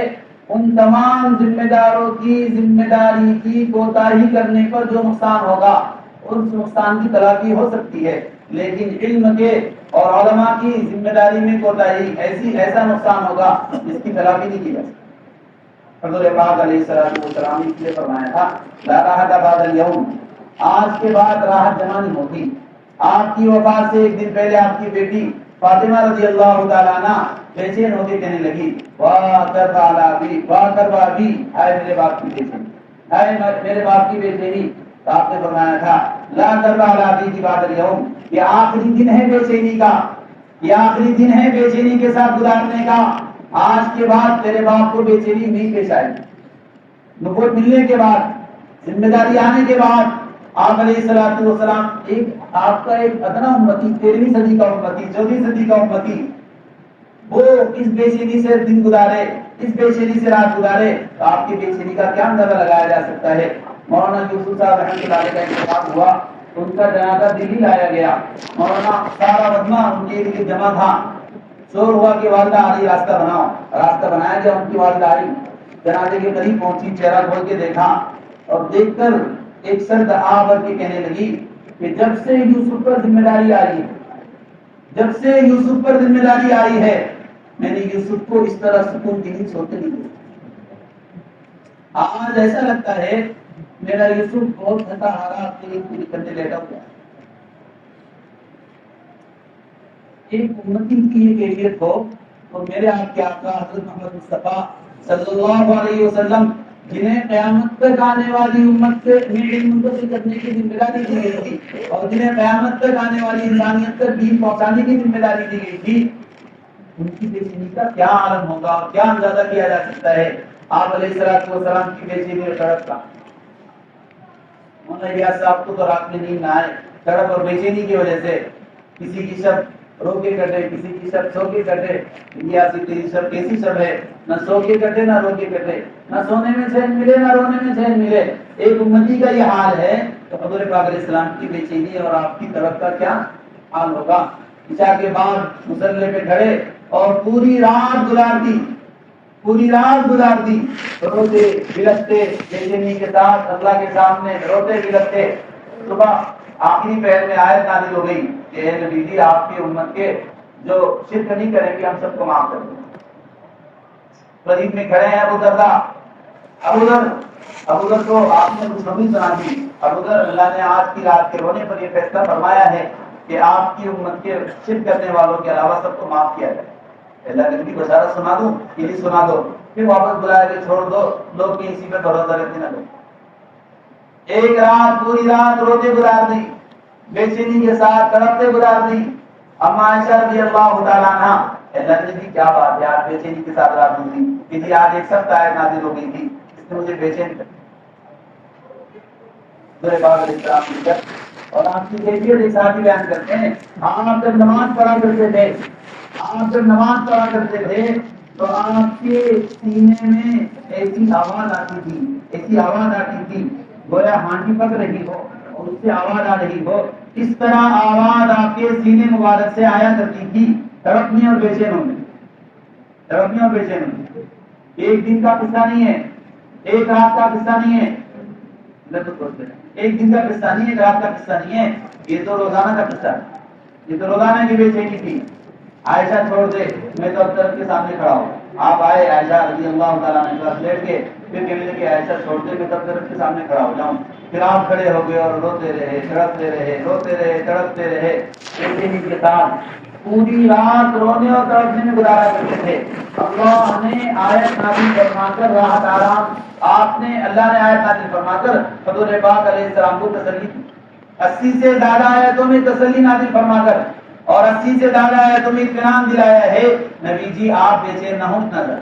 ان تمام ذمہ داروں کی ذمہ داری کی کوتاہی کرنے پر جو نقصان ہوگا اس نقصان کی تلافی ہو سکتی ہے، لیکن علم کے اور علماء کی ذمہ داری میں کوتاہی ایسا نقصان ہوگا جس کی تلافی نہیں کی جا سکتی۔ حضور پاک علیہ السلام نے اس لیے فرمایا تھا لا راحت بعد اليوم، آج کے بعد راحت جمع نہیں ہوگی۔ آپ کی وفات سے ایک دن پہلے آپ کی بیٹی فاطمہ رضی اللہ تعالیٰ عنہ بے چین ہو کے کہنے لگی واہ کربابی واہ کربابی، اے میرے باپ کی بے چینی، اے میرے باپ کی بے چینی۔ تو آپ نے فرمایا تھا لا کربابی کی بعد اليوم، یہ آخری دن ہے بے چینی کا، یہ آخری دن ہے بے چینی کے ساتھ گزارنے کا۔ آج کے بعد تیرے باپ کو بے چینی نہیں پیش آئے گی۔ نبوت ملنے کے بعد، ذمہ داری آنے کے بعد، آپ علیہ الصلوۃ والسلام آپ کا ایک ادنا امتی، 13ویں صدی کا امتی، 14ویں صدی کا امتی، وہ اس بے چینی سے دن گزارے، اس بے چینی سے رات گزارے، تو آپ کی بے چینی کا کیا اندازہ لگایا جا سکتا ہے۔ مولانا یوسف صاحب رحمۃ اللہ علیہ کا انتقال ہوا تو ان کا جنازہ دلی لایا گیا، مولانا سارا مجمع ان کے لیے جمع تھا، شور ہوا کہ والدہ آ رہی، راستہ بناؤ، راستہ بنایا گیا، ان کی والدہ آئی، جنازے کے قریب پہنچی، چہرہ کھول کے دیکھا اور دیکھ کر ایک سرد آ بھر کے کہنے لگی کہ جب سے یوسف پر ذمہ داری آئی ہے، جب سے یوسف پر ذمہ داری آئی ہے، میں نے یوسف کو اس طرح سکون کی نیند سوتے نہیں دیا۔ آج ایسا لگتا ہے میرا یوسف بہت تھکا ہارا پوری کرنے لیٹا ہوا ہے۔ ایک امتی کی یہ کیفیت ہو تو میرے آپ کے آقا حضرت محمد مصطفیٰ صلی اللہ علیہ وسلم، جنہیں قیامت تک آنے والی امت سے علم منتقل کرنے کی ذمہ داری دی گئی تھی اور جنہیں قیامت تک آنے والی انسانیت تک دین پہنچانے کی ذمہ داری دی گئی تھی، ان کی بے چینی کا کیا عالم ہوگا اور کیا اندازہ کیا جا سکتا ہے۔ آپ علیہ الصلوۃ والسلام کی بے چینی اور تڑپ کا، مولانا ریاض صاحب کو تو رات میں نیند نہ آئے، تڑپ اور بے چینی کی وجہ سے، کسی کی شب رو کے کٹے، کسی کی شب سو کے کٹے، ریاضی تیری شب کیسی شب ہے، نہ سو کے کٹے نہ رو کے کٹے، نہ سونے میں چین ملے نہ رونے میں چین ملے۔ ایک امتی کا یہ حال ہے تو حضور پاک علیہ السلام کی بے چینی اور آپ کی طرف کا کیا حال ہوگا؟ عشاء کے بعد مصلے پہ کھڑے اور پوری رات گزار دی، پوری رات گزار دی، روتے بلکتے بے چینی کے ساتھ اللہ کے سامنے روتے بلکتے. صبح آخری پہر میں آیت نازل ہو گئی کہ اے نبی جی آپ کی امت کے جو شرک نہیں کریں گے ہم سب کو معاف کر دیں. قریب میں کھڑے ہیں ابو درداء. ابو ذر کو آپ نے خوشخبری سنا دی. ابو ذر اللہ نے آج کی رات کے رونے پر یہ فیصلہ فرمایا ہے کہ آپ کی امت کے شرک کرنے والوں کے علاوہ سب کو معاف کیا جائے. اللہ نے کی بشارت سنا دوں کہ نہیں سنا دو، پھر واپس بلایا کہ چھوڑ دو، لوگ کی اسی پہ بھروسہ رکھتے نہ لو. ایک رات پوری رات روتے گزار دی، بے چینی کے ساتھ تڑپتے گزار دی. اما عائشہ رضی اللہ تعالیٰ عنہ اللہ نے کیا بات ہے آج بے چینی کے ساتھ رات ہوئی کہ جی آج ایک سخت آیت نازل ہو گئی تھی اس نے مجھے بے چین کر اور آپ کی کیفیت ایک ساتھ ہی بیان کرتے ہیں. آپ جب نماز پڑھا کرتے تھے، آپ جب نماز پڑھا کرتے تھے تو آپ کے سینے میں ایسی آواز آتی تھی، ایسی آواز آتی تھی گویا ہانڈی پک رہی ہو اور اس سے آواز آ رہی ہو. اس طرح آواز آپ کے سینے مبارک سے آیا کرتی تھی، تڑپنے اور بے چین ہونے، تڑپنے اور بے چین ہونے. ایک دن کا قصہ نہیں ہے، ایک رات کا قصہ نہیں ہے، ایک دن کا قصہ نہیں ہے، ایک رات کا قصہ نہیں ہے، یہ تو روزانہ کا قصہ ہے. یہ تو روزانہ کی بے چینی تھی. عائشہ چھوڑ دے میں تو اب طرف کے سامنے کھڑا ہوں. آپ آئے عائشہ رضی اللہ تعالیٰ نے پاس لیٹ کے پھر کہنے لگے عائشہ چھوڑ دے میں تب طرف کے سامنے کھڑا ہو جاؤں. پھر آپ کھڑے ہو گئے اور روتے رہے، تڑپتے رہے، روتے رہے، تڑپتے رہے. بے چینی کے ساتھ پوری رات رونے اور تڑپنے میں گزارا کرتے تھے. اللہ نے آیت نازل فرما کر راحت آرام، آپ نے اللہ نے آیت نازل فرما کر حضور پاک علیہ السلام کو تسلی دی. 80 سے زیادہ آیتوں میں تسلی نازل فرما کر اور 80 سے زیادہ آیتوں میں اطمینان دلایا ہے نبی جی آپ بے چین نہ ہوں نظر.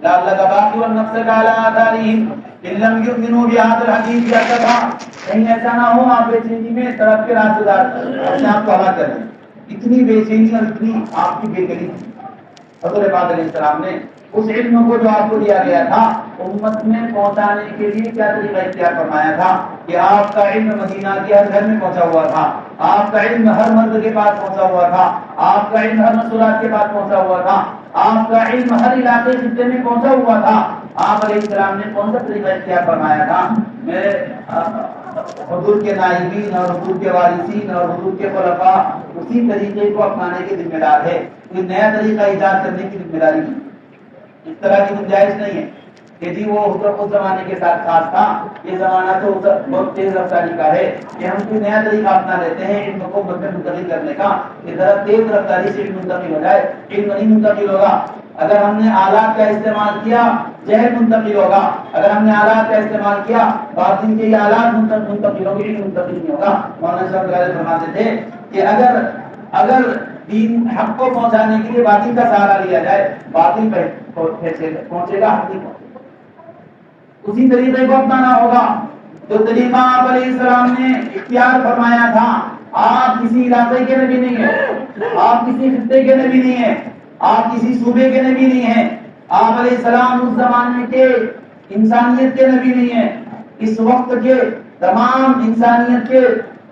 لعلک باقی والنفس علی آثارہم ان لم یؤمنوا بہذا الحدیث اسفا. کہیں ایسا نہ ہو آپ بے چینی میں تڑپ کے رات گزار اپنے آپ کو ہلاک کر دیں. اتنی بے چینی اور اتنی آپ کی بے دلی تھی. حضور پاک علیہ السلام نے اس علم کو جو آپ کو دیا گیا تھا امت میں پہنچانے کے لیے کیا طریقہ اختیار فرمایا تھا کہ آپ کا علم مدینہ کے ہر گھر میں پہنچا ہوا تھا، آپ کا علم ہر مرد کے پاس پہنچا ہوا تھا، آپ کا علم ہر مسورات کے پاس پہنچا ہوا تھا، آپ کا علم ہر علاقے خطے میں پہنچا ہوا تھا. آپ علیہ السلام نے کون سا طریقہ اختیار فرمایا تھا؟ میرے حضور کے نائبین اور حضور کے وارثین اور حضور کے خلفاء اسی طریقے کو اپنانے کے ذمہ دار ہے. کوئی نیا طریقہ ایجاد کرنے کی ذمہ داری نہیں، اس طرح کی گنجائش نہیں ہے کہ جی وہ اس زمانے کے ساتھ خاص تھا، یہ زمانہ تو بہت تیز رفتاری کا ہے کہ ہم کوئی نیا طریقہ اپنا لیتے ہیں علم کو منتقل کرنے کا کہ ذرا تیز رفتاری سے علم منتقل ہو جائے. علم نہیں منتقل ہوگا. اگر ہم نے آلات کا استعمال کیا جہل منتقل ہوگا. اگر ہم نے آلات کا استعمال کیا باطن کے آلات منتقل ہوگی، علم منتقل نہیں ہوگا. مولانا صاحب فرماتے تھے کہ اگر دین حق کو پہنچانے کے لیے باطل کا سہارا لیا جائے باطل پہنچے گا، حق نہیں پہنچے گا. اسی طریقے کو اپنانا ہوگا جو طریقہ آپ علیہ السلام نے اختیار فرمایا تھا. آپ کسی علاقے کے نبی نہیں ہیں، آپ کسی خطے کے نبی نہیں ہیں، آپ کسی صوبے کے نبی نہیں ہیں. آپ علیہ السلام اس زمانے کے انسانیت کے نبی نہیں ہیں، اس وقت کے تمام انسانیت کے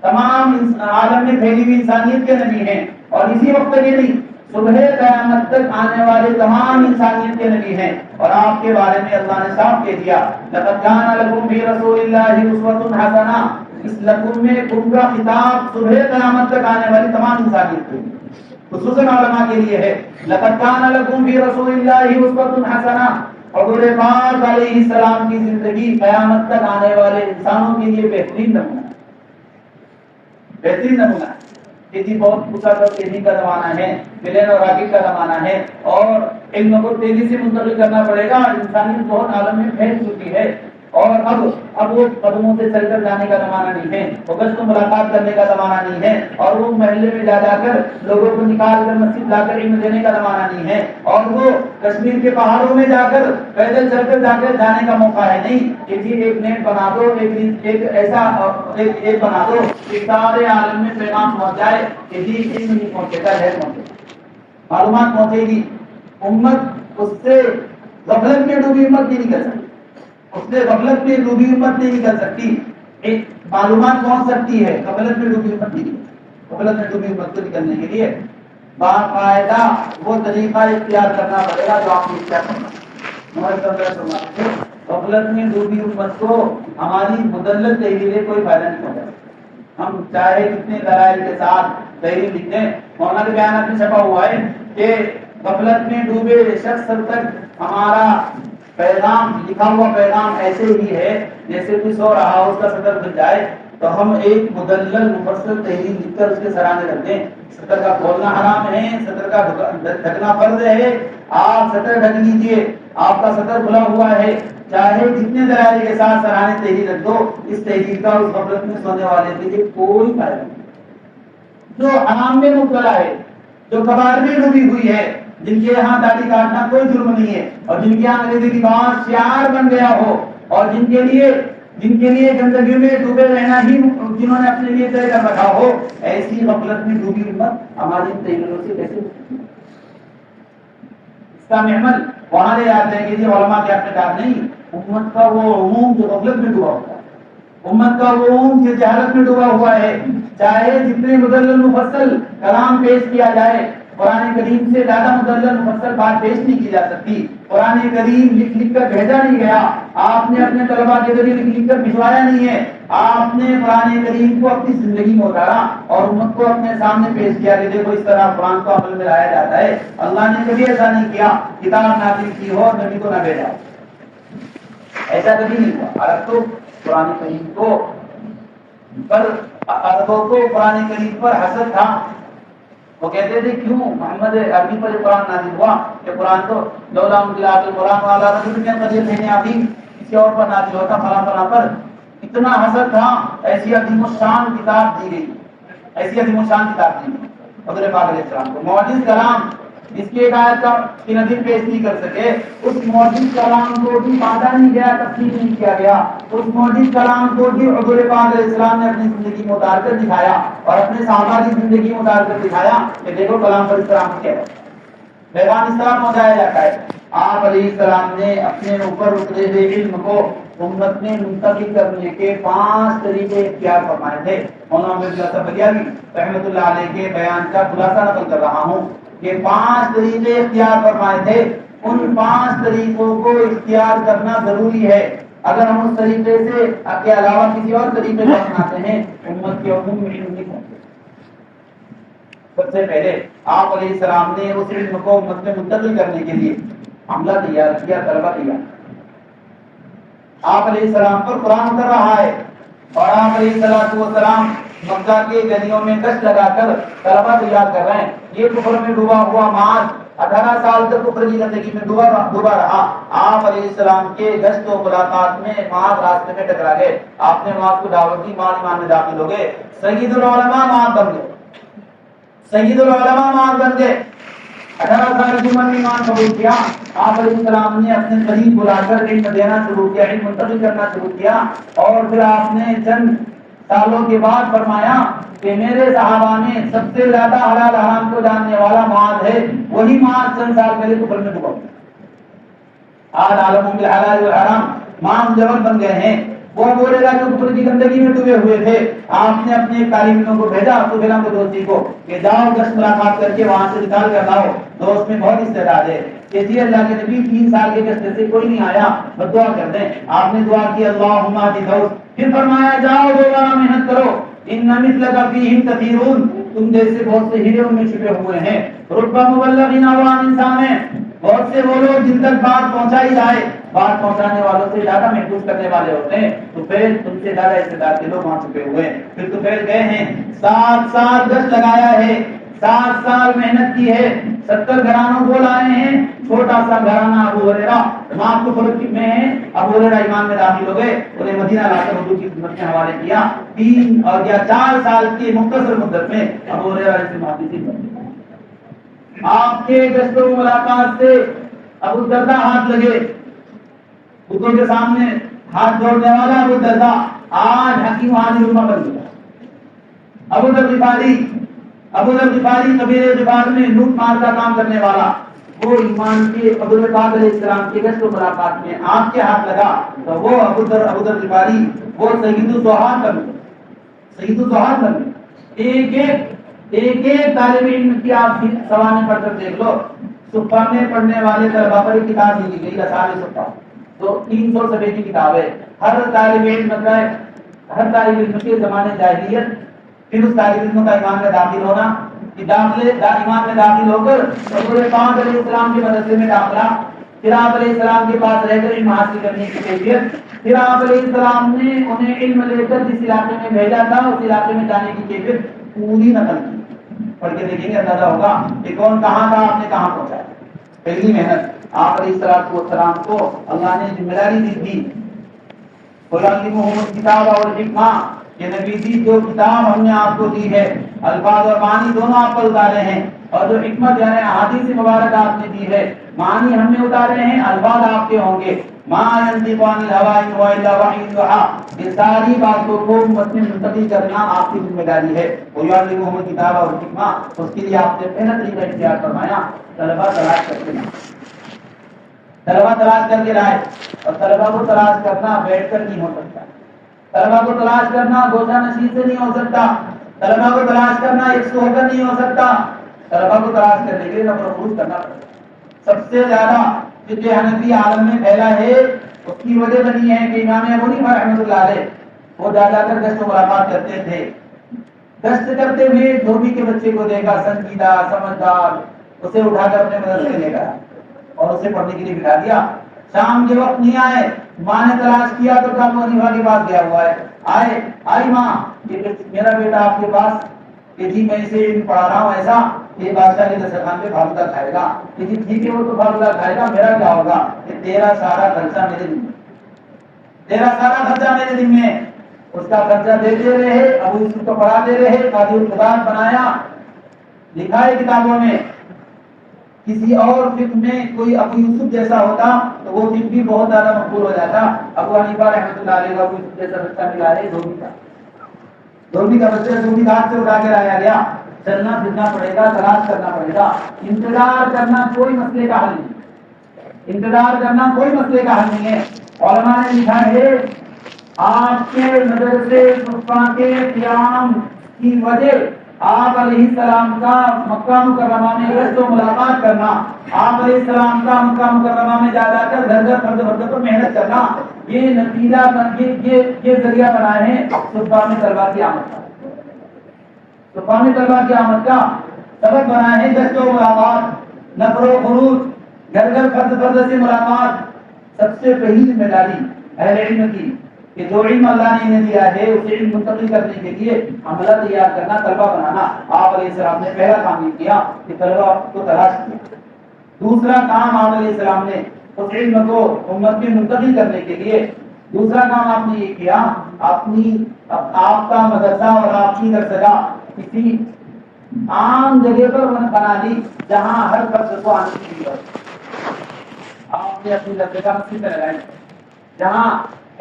تمام عالم میں پھیلی ہوئی انسانیت کے نبی ہیں. اور اسی وقت کے نہیں صبح قیامت تک آنے والے تمام انسانیت کے نبی ہیں. اور آپ کے بارے میں اللہ نے صاف کہہ دیا لقد کان لکم فی رسول اللہ اسوۃ حسنہ. اس لکم میں کم کا خطاب صبح قیامت تک آنے والی تمام انسانیت کے لیے خصوصاً علماء کے لیے ہے. لقد کان لکم فی رسول اللہ اسوۃ حسنہ. حضور پاک علیہ السلام کی زندگی قیامت تک آنے والے انسانوں کے لیے بہترین نمونہ، بہترین نمونہ. یہ بہت پوچھا کر تیزی کا زمانہ ہے، پلین اور راکٹ کا زمانہ ہے اور علم کو تیزی سے منتقل کرنا پڑے گا. انسانیت بہت عالم میں پھیل چکی ہے اور اب وہ قدموں سے چل کر جانے کا زمانہ نہیں ہے، وہ گشت ملاقات کرنے کا زمانہ نہیں ہے اور وہ محلے میں جا کر لوگوں کو نکال کر مسجد لا کر علم دینے کا زمانہ نہیں ہے اور وہ کشمیر کے پہاڑوں میں جا کر پیدل چل کر جانے کا موقع ہے. نہیں کہ جی ایک نیٹ بنا دو، ایک ایسا ایک بنا دو کہ سارے عالم میں پیغام پہنچ جائے کہ جی علم نہیں پہنچے گا، ہے پہنچے گا، معلومات پہنچے گی. امت اس سے غفلت میں ڈوبی امت نہیں نکل سکتی، اس سے غفلت میں ڈوبی امت نہیں نکل سکتی. معلومات پہنچ سکتی ہے غفلت میں ڈوبی امت نہیں، غفلت میں ڈوبی امت کو نکلنے کے لیے باقاعدہ وہ طریقہ اختیار کرنا پڑے گا جو آپ نے اختیار کرنا ہے۔ غفلت میں ڈوبی امت کو ہماری مدلل تحریریں کوئی فائدہ نہیں ہوتا، ہم چاہے کتنے دلائل کے ساتھ تحریر لکھ دیں۔ مولانا کے بیانات میں چھپا ہوا ہے کہ غفلت میں ڈوبے شخص تک ہمارا پیغام، لکھا ہوا پیغام ایسے ہی ہے جیسے کوئی سو رہا ہو، اس کا سطر بن جائے تو ہم ایک مدلل مفصل تحریر لکھ کر اس کے سرانے رکھ دیں۔ سطر کا کھولنا حرام ہے، سطر کا ڈھکنا فرض ہے، آپ سطر ڈھک لیجئے، آپ کا سطر کھلا ہوا ہے، چاہے جتنے دلائل کے ساتھ سرانے تحریر رکھ دو، اس تحریر کا اس غفلت میں سونے والے کے لیے کوئی فائدہ نہیں۔ جو حرام میں مبتلا ہے، جو کبائر میں ڈوبی ہوئی ہے، جن کے یہاں داڑھی کاٹنا کوئی جرم نہیں ہے، اور جن کے یہاں انگریزی لباس شعار بن گیا ہو، اور جن کے لیے گندگی میں ڈوبے رہنا ہی جنہوں نے اپنے لیے طے کر رکھا ہو، ایسی غفلت میں ڈوبی امت ہماری تحریروں سے کیسے؟ اس کا محمل وہاں لے جاتے ہیں کہ یہ علماء کے اپنے کار نہیں، امت کا وہ عموم جو غفلت میں ڈوبا ہوتا ہے، امت کا وہ عموم جو جہالت میں ڈوبا ہوا ہے، چاہے جتنے مدلل مفصل کلام پیش کیا جائے، قرآن کریم سے زیادہ مدلل مفصل بات پیش نہیں کی جا سکتی۔ قرآن کریم لکھ لکھ کر بھیجا نہیں گیا، آپ نے اپنے طلباء کے ذریعے لکھ لکھ کر بھجوایا نہیں ہے، آپ نے قرآن کریم کو اپنی زندگی میں اتارا اور امت کو اپنے سامنے پیش کیا کہ دیکھو اس طرح قرآن کو عمل میں لایا جاتا ہے۔ اللہ نے کبھی ایسا نہیں کیا کتاب نازل کی ہو اور نبی کو نہ بھیجا، ایسا کبھی نہیں ہوا۔ عرب تو قرآن کریم کو عربوں کو قرآن کریم پر حسد تھا، وہ کہتے تھے کیوں محمد عربی پر قرآن نازل ہوا، کہ قرآن تو لولا انزل القرآن علی رجل من القريتين عظيم، کسی اور پر نازل ہوتا فلاں فلاں پر۔ اتنا حسد تھا، ایسی عظیم الشان کتاب دی گئی، ایسی عظیم الشان کتاب دی گئی حضرت پاک علیہ السلام کو، معجز کلام جس کی ہدایت کی نظیر پیش نہیں کر سکے، اس معجز کلام کو بھی باندھا نہیں گیا، تفسیر نہیں کیا گیا، اس معجز کلام کو بھی حضور پاک علیہ السلام نے اپنی زندگی میں اتار کر دکھایا اور اپنے صحابہ کی زندگی میں اتار کر دکھایا کہ دیکھو کلام پر اس طرح کیا ہے، پیغام اس طرح پہنچایا جاتا ہے۔ آپ علیہ السلام نے اپنے اوپر اترے ہوئے علم کو امت میں منتقل کرنے کے 5 طریقے اختیار فرمائے تھے۔ مولانا بلیاوی رحمۃ اللہ علیہ کے بیان کا خلاصہ نقل کر رہا ہوں کہ 5 طریقے اختیار فرمائے تھے، ان 5 طریقوں کو اختیار کرنا ضروری ہے۔ اگر ہم اس طریقے سے کے علاوہ کسی اور طریقے کو اپناتے ہیں امت کے عموم میں علم نہیں پہنچے۔ سب سے پہلے آپ علیہ السلام نے اس علم کو امت میں منتقل کرنے کے لیے عملہ تیار کیا، طلبہ تیار۔ آپ علیہ السلام پر قرآن اتر رہا ہے اور آپ علیہ السلام مکہ کے گلیوں میں گشت لگا کر طلبہ تیار کر رہے ہیں۔ یہ کفر میں ڈوبا ہوا معاذ 18 سال تک کفر کی زندگی میں ڈوبا رہا۔ آپ علیہ السلام کے گشت و ملاقات میں معاذ راستے میں ٹکرا گئے، آپ نے معاذ کو دعوت دی، معاذ ایمان میں داخل ہو گئے، سید العلماء معاذ بن گئے، سید العلماء معاذ بن گئے۔ 18 سال کی عمر میں ایمان قبول کیا۔ آپ علیہ السلام نے اپنے قریب بلا کر علم دینا شروع کیا، علم منتقل کرنا شروع کیا، اور پھر آپ نے چند سالوں کے بعد فرمایا کہ میرے صحابہ میں سب سے زیادہ حلال حرام کو جاننے والا معاذ ہے، وہی معاذ چند سال پہلے کفر میں ڈوبا۔ آج عالم بالحلال والحرام معاذ جبل بن گئے ہیں، وہ بولے گا جو کفر کی گندگی میں ڈوبے ہوئے تھے۔ آپ نے اپنے طالبوں کو بھیجا، تو بلا کو دوستی کو کہ جاؤ گشت ملاقات کر کے وہاں سے نکال کر لاؤ، دوست میں بہت استعداد ہے کہ جی اللہ کے نبی 3 سال کے گشت سے کوئی نہیں آیا، بس دعا کر دیں۔ آپ نے دعا کی اللہم اہد دوست، پھر فرمایا جاؤ دوبارہ محنت کرو، ان مثلک فیہم کثیرون، تم جیسے بہت سے ہیرے ان میں چھپے ہوئے ہیں، رتبہ مبلغین عوام انسان ہیں، بہت سے وہ لوگ جن تک بات پہنچائی جائے، بات پہنچانے والوں سے زیادہ محفوظ کرنے والے ہوتے ہیں، تو پھر تم سے زیادہ استعداد کے لوگ وہاں چھپے ہوئے ہیں۔ پھر تو پھر گئے ہیں، 7 سال گشت لگایا ہے، 7 سال محنت کی ہے، 70 گھرانوں کو لائے ہیں، چھوٹا سا گھرانہ ابو ہریرہ امام کو فرق میں ہے، ابو ہریرہ ایمان میں داخل ہو گئے، انہیں مدینہ لا کر حضور کی خدمت میں حوالے کیا۔ 3 اور 4 سال کی مختصر مدت میں ابو ہریرہ سے معافی بن گئی۔ آپ کے گشت و ملاقات سے ابو الدرداء ہاتھ لگے، بتوں کے سامنے ہاتھ جوڑنے والا ابو الدرداء آج حکیم حاضر امہ بن گیا۔ ابو ذر غفاری قبیلہ غفار میں لوٹ مار کا کام کرنے والا، وہ ایمان کے حضور پاک علیہ السلام کے گشت و ملاقات میں آپ کے ہاتھ لگا تو وہ ابو ذر غفاری وہ سید الضحاک بن ایک طالب علم کی آپ سوانح پڑھ کر دیکھ لو، صفحہ میں پڑھنے والے طلبا پر ایک کتاب لکھی گئی رسالہ صفحہ، تو 300 صفحے کی کتاب ہے. ہر طالب علم کے زمانے جاہلیت، پھر اس طالب علم کا ایمان میں داخل ہونا، ایمان میں داخل ہو کر حضور پاک علیہ السلام کے مدرسے میں داخلہ، پھر آپ علیہ السلام کے پاس رہ کر علم حاصل کرنے کی کیفیت، پھر آپ علیہ السلام نے انہیں علم لے کر جس علاقے میں بھیجا تھا اس علاقے میں جانے کی کیفیت پوری نقل کی. پڑھ کے دیکھیں گے اندازہ ہوگا کہ کون کہاں تھا، آپ نے کہاں پہنچا. پہلی محنت آپ علیہ السلام کو اللہ نے ذمہ داری دی تھی، کتاب اور حکمہ، یہ نبی دی جو کتاب ہم نے آپ کو دی ہے، الفاظ اور معنی دونوں آپ پر اتارے ہیں، اور جو حکمت یعنی احادیث مبارک آپ نے دی ہے، معنی ہم نے اتارے ہیں، الفاظ آپ کے ہوں گے. ما ينطق عن الهوى ان هو الا وحي يوحى، یہ ساری باتوں کو امت میں منتقل کرنا آپ کی ذمہ داری ہے. وَيُعَلِّمُهُمُ الْكِتَابَ وَالْحِکمَہ، اس کے لیے آپ نے پہلا طریقہ اختیار فرمایا طلبہ تلاش کرتے ہیں، طلبہ تلاش کر کے لائے. اور طلبہ کو تلاش کرنا بیٹھ کر نہیں ہو سکتا، طلبہ کو تلاش کرنا گوشہ نشین سے نہیں ہو سکتا، طلبہ کو تلاش کرنا ایک سو ہو کر نہیں ہو سکتا. طلبہ کو تلاش کرنے کے لیے نفر خروج کرنا پڑتا ہے. سب سے زیادہ جو حنفی عالم میں پھیلا ہے اس کی وجہ بنی ہے کہ امام ابو حنیفہ رحمۃ اللہ علیہ وہ جا کر گشت و ملاقات کرتے تھے. گشت کرتے ہوئے دھوبی کے بچے کو دیکھا، سنجیدہ سمجھدار، اسے اٹھا کر اپنے مدرسے لے گیا اور اسے پڑھنے کے لیے بٹھا دیا. شام کے وقت نہیں آئے، ماں نے تلاش کیا تو کہا ابو حنیفہ کے پاس گیا ہوا ہے. آئی ماں کہ میرا بیٹا آپ کے پاس، کہ جی میں اسے علم پڑھا رہا ہوں ایسا کہ بادشاہ کے دسترخوان پہ فالودہ کھائے گا. کہ جی ٹھیک ہے وہ تو فالودہ کھائے گا، میرا کیا ہوگا؟ کہ تیرا سارا خرچہ میرے ذمہ، تیرا سارا خرچہ میرے ذمہ. اس کا خرچہ دیتے رہے، ابو یوسف کو پڑھاتے رہے، قاضی القضات بنایا. لکھا ہے کتابوں میں کسی اور فقہ میں کوئی ابو یوسف جیسا ہوتا تو وہ فقہ بھی بہت زیادہ مقبول ہو جاتا. ابو حنیفہ رحمۃ اللہ علیہ ابو یوسف جیسا بچہ ملا ہے دھوبی کا بچہ دھوبی گھاٹ سے اٹھا کے لایا گیا. چلنا پھرنا پڑے گا، تلاش کرنا پڑے گا. انتظار کرنا کوئی مسئلے کا حل نہیں، انتظار کرنا کوئی مسئلے کا حل نہیں ہے. علماء نے لکھا ہے آپ کے مدرسے صفا کے قیام کی وجہ آپ علیہ السلام کا مکہ مکرمہ میں گشت و ملاقات کرنا، آپ علیہ السلام کا مکہ مکرمہ میں جا کر گھر گھر فرد فرد پر محنت کرنا، یہ نتیجہ یہ ذریعہ بنائے ہیں صفا میں طلبہ کی آمد کا، صفا میں طلبہ کی آمد کا سبب بنائے ہیں گشت و ملاقات، نفر و خروج، گھر گھر فرد فرد سے ملاقات. سب سے پہلی ذمہ داری اہل علم کی کہ جو علم اللہ نے انہیں دیا ہے اسے علم منتقل کرنے کے لیے عملہ تیار کرنا، طلبہ بنانا. آپ علیہ السلام نے پہلا کام یہ کیا کہ طلبہ کو تلاش کیا. دوسرا کام آپ علیہ السلام نے اس علم کو امت میں منتقل کرنے کے لیے دوسرا کام آپ نے یہ کیا، آپ کا مدرسہ اور آپ کی درسگاہ کسی عام جگہ پر بنا لی جہاں ہر فرد کو آنے کی ضرورت. آپ نے اپنی درسگاہ مسجد میں لگائی جہاں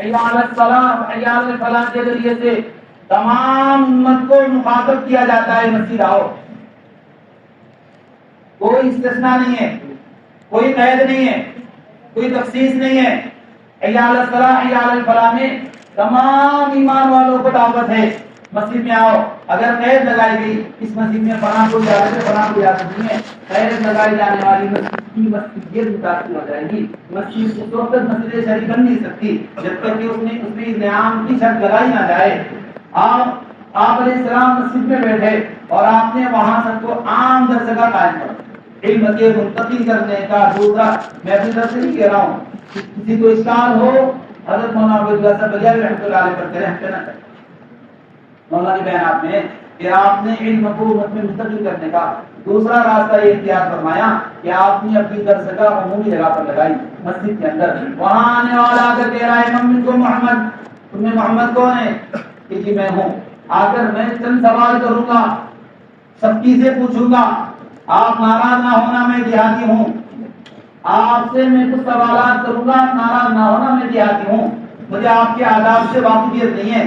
عیال الصلاح عیال الفلاح کے ذریعے سے تمام امت کو مخاطب کیا جاتا ہے مسجد آؤ. کوئی استثناء نہیں ہے، کوئی قید نہیں ہے، کوئی تخصیص نہیں ہے. عیال الصلاح عیال الفلاح میں تمام ایمان والوں کو دعوت ہے مسجد میں آؤ. اگر قید لگائی گئی اس مسجد میں فلاں کو اجازت ہے فلاں کو اجازت نہیں ہے، قید لگائی جانے والی مسجد کی مسجد متاثر ہو جائے گی. مسجد اس وقت مسجد شریف بن نہیں سکتی جب تک کہ اس میں انعام کی شرط لگائی نہ جائے. آپ علیہ السلام مسجد میں بیٹھے اور آپ نے وہاں سب کو عام درسگاہ قائم کر علم کے منتقل کرنے کا. دوسرا میں اپنی طرف سے نہیں کہہ رہا ہوں، کسی کو اشکال ہو حضرت مولانا عبداللہ صاحب بلیاوی رحمۃ اللہ علیہ پر کریں، ہم کہنا چاہتے مولانا کے بیانات میں کہ آپ نے علم کو امت میں منتقل کرنے کا دوسرا راستہ یہ اختیار فرمایا کہ آپ نے اپنی درسگاہ عمومی جگہ پر لگائی مسجد کے اندر. وہاں آنے والا آ کر کہہ رہا ہے من کو محمد، تمہیں محمد کون ہے؟ کہ جی میں ہوں. آ کر میں چند سوال کروں گا، سب چیزیں پوچھوں گا، آپ ناراض نہ ہونا میں دیہاتی ہوں. آپ سے میں کچھ سوالات کروں گا، ناراض نہ ہونا میں دیہاتی ہوں، مجھے آپ کے آداب سے واقفیت نہیں ہے.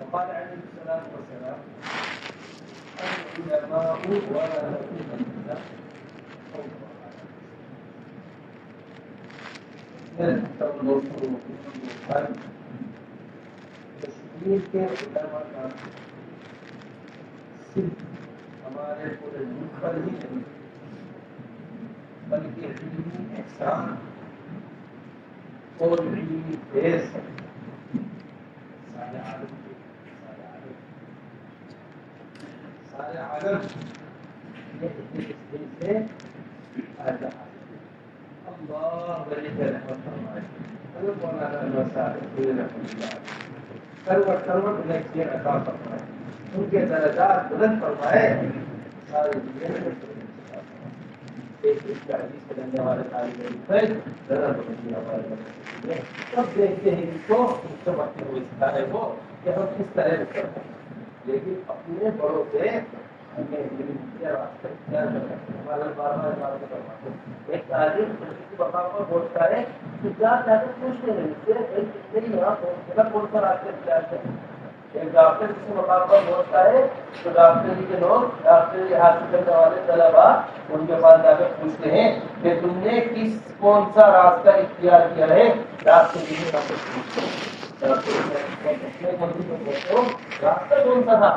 وقال عليه الصلاة والسلام العلماء ورثة الأنبياء. کشمیر کے علماء کا صرف ہمارے پورے ملک پر ہی نہیں بلکہ علمی احسان اور علمی فیض سارے عالم سے اللہ ولی رحمت فرمائے عطا فرمائے ان کے درجات بلند فرمائے ساری دنیا میں کرنے والے سب دیکھتے ہیں ان کو سکھانے کو کہ ہم کس طرح کرتے ہیں، لیکن اپنے بڑوں سے ایک تعلیم بقا پر بولتا ہے کہ کیا چاہتے پوچھتے نہیں بول کر آتے ایک ڈاکٹر کسی مقام پر پہنچتا ہے تو ڈاکٹری کے لوگ ڈاکٹری حاصل کرنے والے طلبا ان کے پاس جا کر پوچھتے ہیں کہ تم نے کون سا راستہ اختیار کیا ہے ڈاکٹری راستہ کون سا تھا؟